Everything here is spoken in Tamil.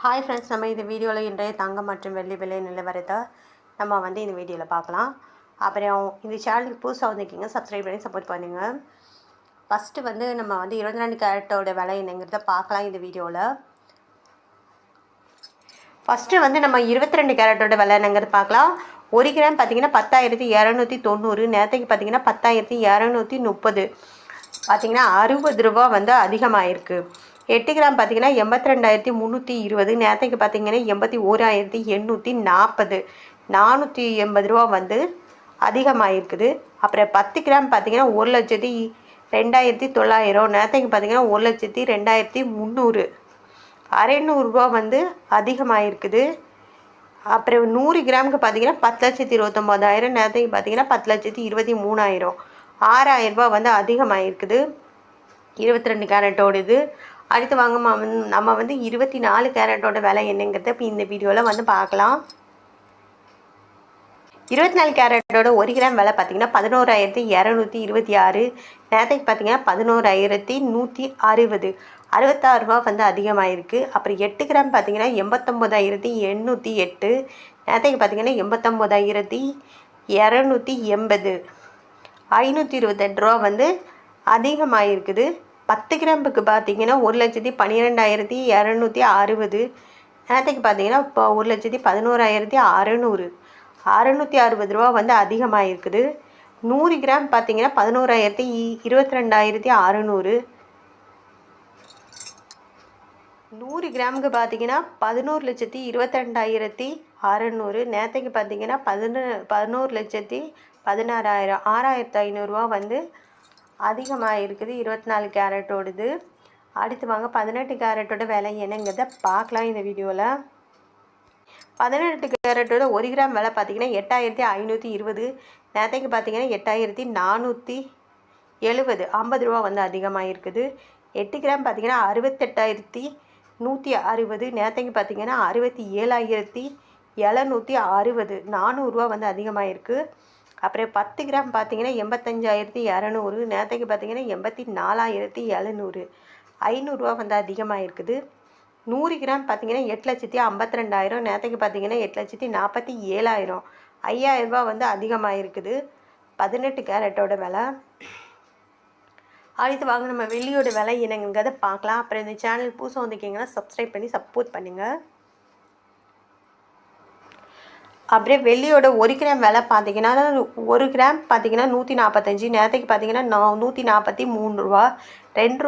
ஹாய் ஃப்ரெண்ட்ஸ், நம்ம இந்த வீடியோவில் இன்றைய தங்கம் மற்றும் வெள்ளி விலை நிலவரத்தை நம்ம இந்த வீடியோவில் பார்க்கலாம். அப்புறம் இந்த சேனலுக்கு புதுசாக வந்திருக்கீங்க, சப்ஸ்கிரைப் பண்ணி சப்போர்ட் பண்ணுங்கள். ஃபஸ்ட்டு நம்ம 22 கேரட்டோட விலை என்னங்கிறத பார்க்கலாம் இந்த வீடியோவில். ஃபஸ்ட்டு நம்ம 22 கேரட்டோட விலை என்னங்கிறது பார்க்கலாம். 1 கிராம் பார்த்திங்கன்னா 10,290, நேரத்துக்கு பார்த்திங்கன்னா 10,230, பார்த்திங்கன்னா 60 ரூபா அதிகமாகிருக்கு. 8 கிராம் பார்த்திங்கன்னா 82,320, நேரத்துக்கு பார்த்திங்கன்னா 81,840, 480 ரூபா அதிகமாகிருக்குது. அப்புறம் 10 கிராம் பார்த்திங்கன்னா 1,02,900, நேரத்துக்கு பார்த்திங்கன்னா 1,02,300, 600 ரூபா அதிகமாகிருக்குது. அப்புறம் 100 கிராமுக்கு பார்த்திங்கன்னா 10,29,000, நேரத்துக்கு பார்த்திங்கன்னா 10,23,000, 6,000 ரூபா அதிகமாகிருக்குது 22 கேரட்டோடு. அடுத்து வாங்க நம்ம 24 கேரட்டோட விலை என்னங்கிறத இப்போ இந்த வீடியோவில் பார்க்கலாம். 24 கேரட்டோட 1 கிராம் விலை பார்த்திங்கன்னா 11,226, நேரத்துக்கு பார்த்திங்கன்னா 11,160, 66 ரூபா அதிகமாகிருக்கு. அப்புறம் 8 கிராம் பார்த்திங்கன்னா 89,808, நேரத்துக்கு பார்த்திங்கன்னா 89,280, 528 ரூபா அதிகமாகிருக்குது. 10 கிராமுக்கு பார்த்திங்கன்னா 1,12,260, நேரத்துக்கு பார்த்திங்கன்னா இப்போ 1,11,600, 660 ரூபா அதிகமாகிருக்குது. 100 கிராம் பார்த்திங்கன்னா 11,22,600, 100 கிராமுக்கு பார்த்திங்கன்னா 11,22,600, நேரத்துக்கு பார்த்திங்கன்னா 11,16,000, 6,500 ரூபா அதிகமாக இருக்குது 24 கேரட்டோடுது. அடுத்து வாங்க 18 கேரட்டோட விலை என்னங்கிறத பார்க்கலாம் இந்த வீடியோவில். 18 கேரட்டோட 1 கிராம் விலை பார்த்திங்கன்னா 8,520, நேரத்துக்கு பார்த்திங்கன்னா 8,470, 50 ரூபா அதிகமாக இருக்குது. 8 கிராம் பார்த்திங்கன்னா 68,160, நேரத்துக்கு பார்த்திங்கன்னா 67,760, 400 ரூபா அதிகமாக இருக்குது. அப்புறம் 10 கிராம் பார்த்திங்கன்னா 85,200, நேரத்துக்கு பார்த்திங்கன்னா 84,700, 500 ரூபா அதிகமாக இருக்குது. 100 கிராம் பார்த்திங்கன்னா 8,52,000, நேரத்துக்கு பார்த்திங்கன்னா 8,47,000, 5,000 ரூபா அதிகமாக இருக்குது 18 கேரட்டோட விலை. அடுத்து வாங்க நம்ம வெள்ளியோட விலை என்னங்கிறத பார்க்கலாம். அப்புறம் இந்த சேனல் புதுசாக வந்திருக்கீங்கன்னா சப்ஸ்கிரைப் பண்ணி சப்போர்ட் பண்ணுங்கள். அப்படியே வெள்ளியோட 1 கிராம் விலை பார்த்திங்கன்னா 1 கிராம் பார்த்திங்கன்னா 145, நேரத்துக்கு பார்த்திங்கன்னா 143 ரூபா, 2